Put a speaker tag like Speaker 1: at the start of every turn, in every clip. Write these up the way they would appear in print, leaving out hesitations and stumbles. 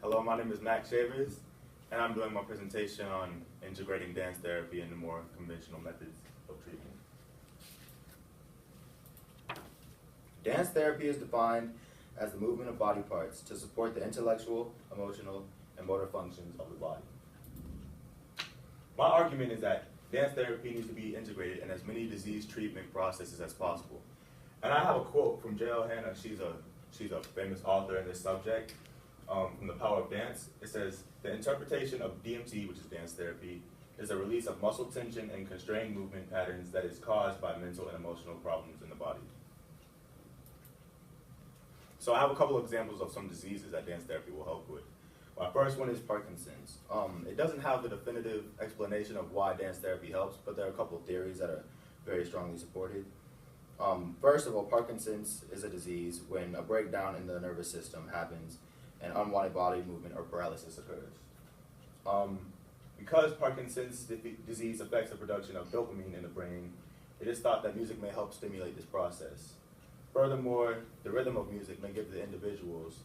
Speaker 1: Hello, my name is Max Shavers, and I'm doing my presentation on integrating dance therapy into more conventional methods of treatment. Dance therapy is defined as the movement of body parts to support the intellectual, emotional, and motor functions of the body. My argument is that dance therapy needs to be integrated in as many disease treatment processes as possible. And I have a quote from J.L. Hanna. She's a famous author in this subject, from The Power of Dance. It says, the interpretation of DMT, which is dance therapy, is a release of muscle tension and constrained movement patterns that is caused by mental and emotional problems in the body. So I have a couple of examples of some diseases that dance therapy will help with. My first one is Parkinson's. It doesn't have the definitive explanation of why dance therapy helps, but there are a couple of theories that are very strongly supported. First of all, Parkinson's is a disease when a breakdown in the nervous system happens and unwanted body movement or paralysis occurs. Because Parkinson's disease affects the production of dopamine in the brain, it is thought that music may help stimulate this process. Furthermore, the rhythm of music may give the individuals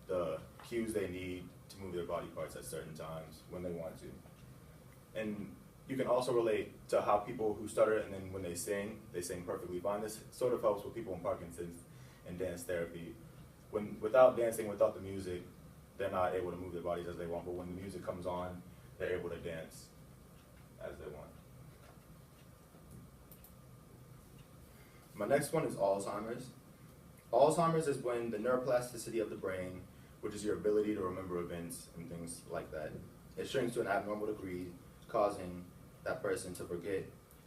Speaker 1: the cues they need to move their body parts at certain times when they want to. And you can also relate to how people who stutter and then when they sing perfectly fine. This sort of helps with people in Parkinson's and dance therapy. Without dancing, without the music, they're not able to move their bodies as they want, but when the music comes on, they're able to dance as they want. My next one is Alzheimer's. Alzheimer's is when the neuroplasticity of the brain, which is your ability to remember events and things like that, it shrinks to an abnormal degree, causing that person to forget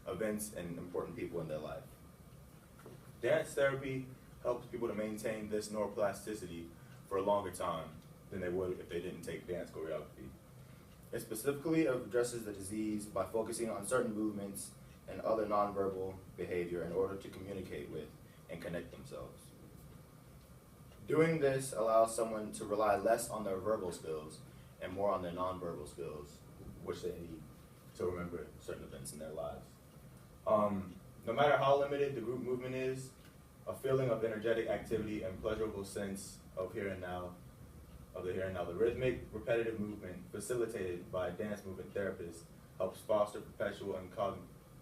Speaker 1: events and important people in their life. Dance therapy helps people to maintain this neuroplasticity for a longer time than they would if they didn't take dance choreography. It specifically addresses the disease by focusing on certain movements and other nonverbal behavior in order to communicate with and connect themselves. Doing this allows someone to rely less on their verbal skills and more on their nonverbal skills, which they need to remember certain events in their lives. No matter how limited the group movement is, a feeling of energetic activity and pleasurable sense of the here and now, the rhythmic, repetitive movement facilitated by a dance movement therapist helps foster perpetual and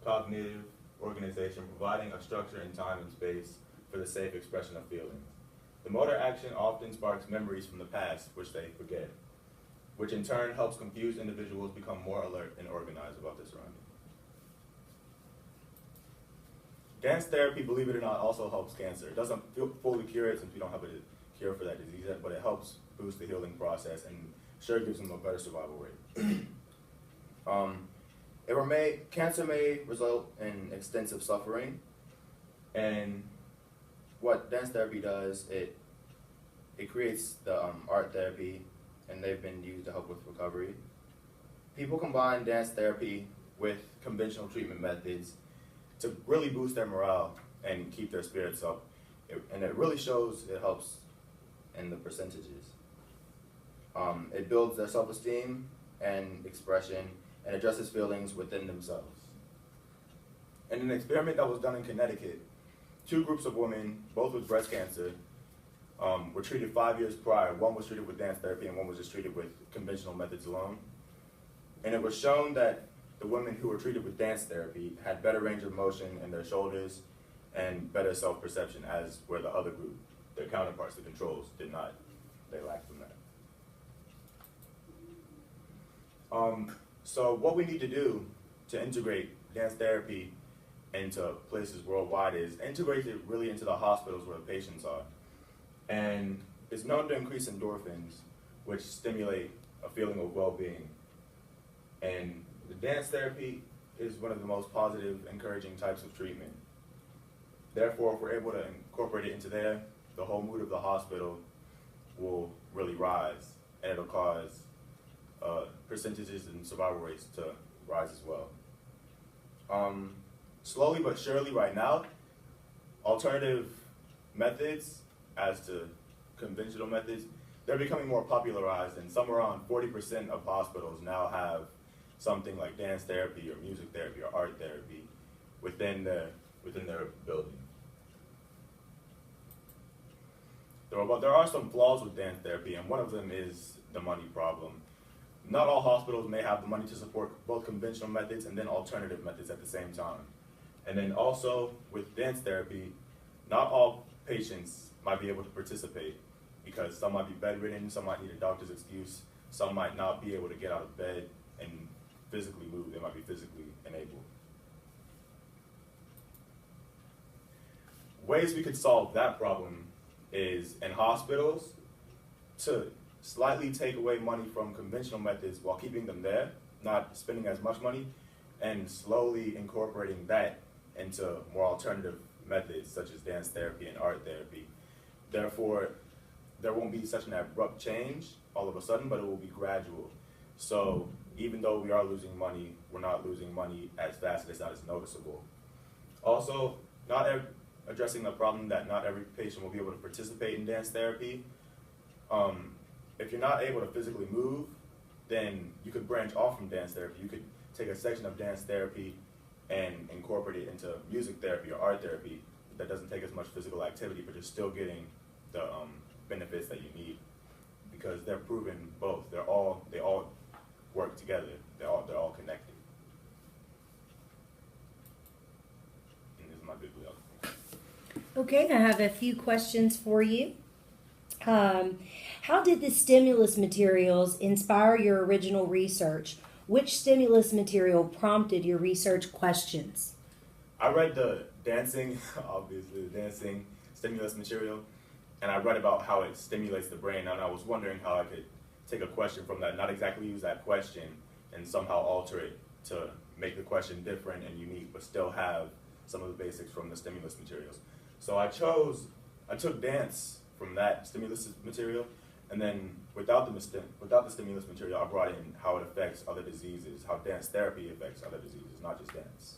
Speaker 1: cognitive organization, providing a structure in time and space for the safe expression of feelings. The motor action often sparks memories from the past, which they forget, which in turn helps confused individuals become more alert and organized about their surroundings. Dance therapy, believe it or not, also helps cancer. It doesn't fully cure it since we don't have a cure for that disease yet, but it helps boost the healing process and sure gives them a better survival rate. Cancer may result in extensive suffering, and what dance therapy does, it creates the art therapy, and they've been used to help with recovery. People combine dance therapy with conventional treatment methods to really boost their morale and keep their spirits up. And it really shows it helps in the percentages. It builds their self-esteem and expression and addresses feelings within themselves. In an experiment that was done in Connecticut, 2 groups of women, both with breast cancer, were treated 5 years prior. One was treated with dance therapy and one was just treated with conventional methods alone. And it was shown that the women who were treated with dance therapy had better range of motion in their shoulders and better self-perception, as where the other group, their counterparts, the controls, did not. They lacked from that. So what we need to do to integrate dance therapy into places worldwide is integrate it really into the hospitals where the patients are. And it's known to increase endorphins, which stimulate a feeling of well-being. And the dance therapy is one of the most positive, encouraging types of treatment. Therefore, if we're able to incorporate it into there, the whole mood of the hospital will really rise, and it'll cause percentages and survival rates to rise as well. Slowly but surely right now, alternative methods as to conventional methods, they're becoming more popularized, and somewhere around 40% of hospitals now have something like dance therapy or music therapy or art therapy within their building. there are some flaws with dance therapy, and one of them is the money problem. Not all hospitals may have the money to support both conventional methods and then alternative methods at the same time. And then also with dance therapy, not all patients might be able to participate because some might be bedridden, some might need a doctor's excuse, some might not be able to get out of bed and physically move. They might be physically enabled. Ways we could solve that problem is in hospitals to slightly take away money from conventional methods while keeping them there, not spending as much money, and slowly incorporating that into more alternative methods such as dance therapy and art therapy. Therefore, there won't be such an abrupt change all of a sudden, but it will be gradual. So even though we are losing money, we're not losing money as fast and it's not as noticeable. Also, addressing the problem that not every patient will be able to participate in dance therapy. If you're not able to physically move, then you could branch off from dance therapy. You could take a section of dance therapy and incorporate it into music therapy or art therapy that doesn't take as much physical activity, but you're still getting the benefits that you need because they're proven both. They all work together. They're all connected. And this is my bibliography.
Speaker 2: Okay, I have a few questions for you. How did the stimulus materials inspire your original research? Which stimulus material prompted your research questions?
Speaker 1: I read the dancing, obviously, the dancing stimulus material, and I read about how it stimulates the brain, and I was wondering how I could take a question from that, not exactly use that question, and somehow alter it to make the question different and unique, but still have some of the basics from the stimulus materials. So I took dance from that stimulus material, and then without the stimulus material, I brought in how it affects other diseases, how dance therapy affects other diseases, not just dance.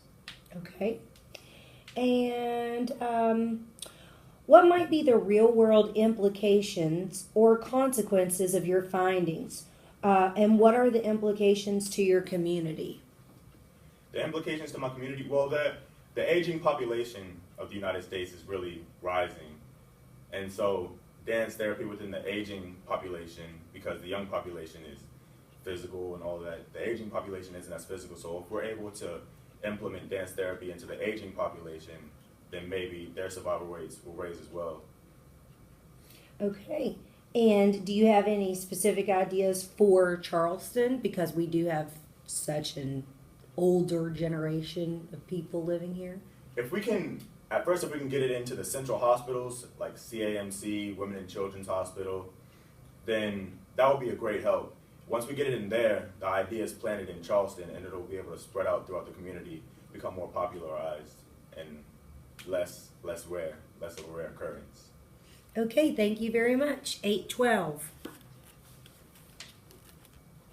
Speaker 2: Okay. And what might be the real-world implications or consequences of your findings? And what are the implications to your community?
Speaker 1: The implications to my community, well, the aging population of the United States is really rising. And so dance therapy within the aging population, because the young population is physical and all that, the aging population isn't as physical. So if we're able to implement dance therapy into the aging population, then maybe their survival rates will raise as well.
Speaker 2: Okay. And do you have any specific ideas for Charleston? Because we do have such an older generation of people living here.
Speaker 1: If we can get it into the central hospitals, like CAMC, Women and Children's Hospital, then that would be a great help. Once we get it in there, the idea is planted in Charleston, and it'll be able to spread out throughout the community, become more popularized, and less of a rare occurrence.
Speaker 2: Okay, thank you very much. 812.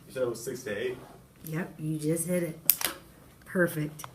Speaker 1: You said it was 6 to 8?
Speaker 2: Yep, you just hit it. Perfect.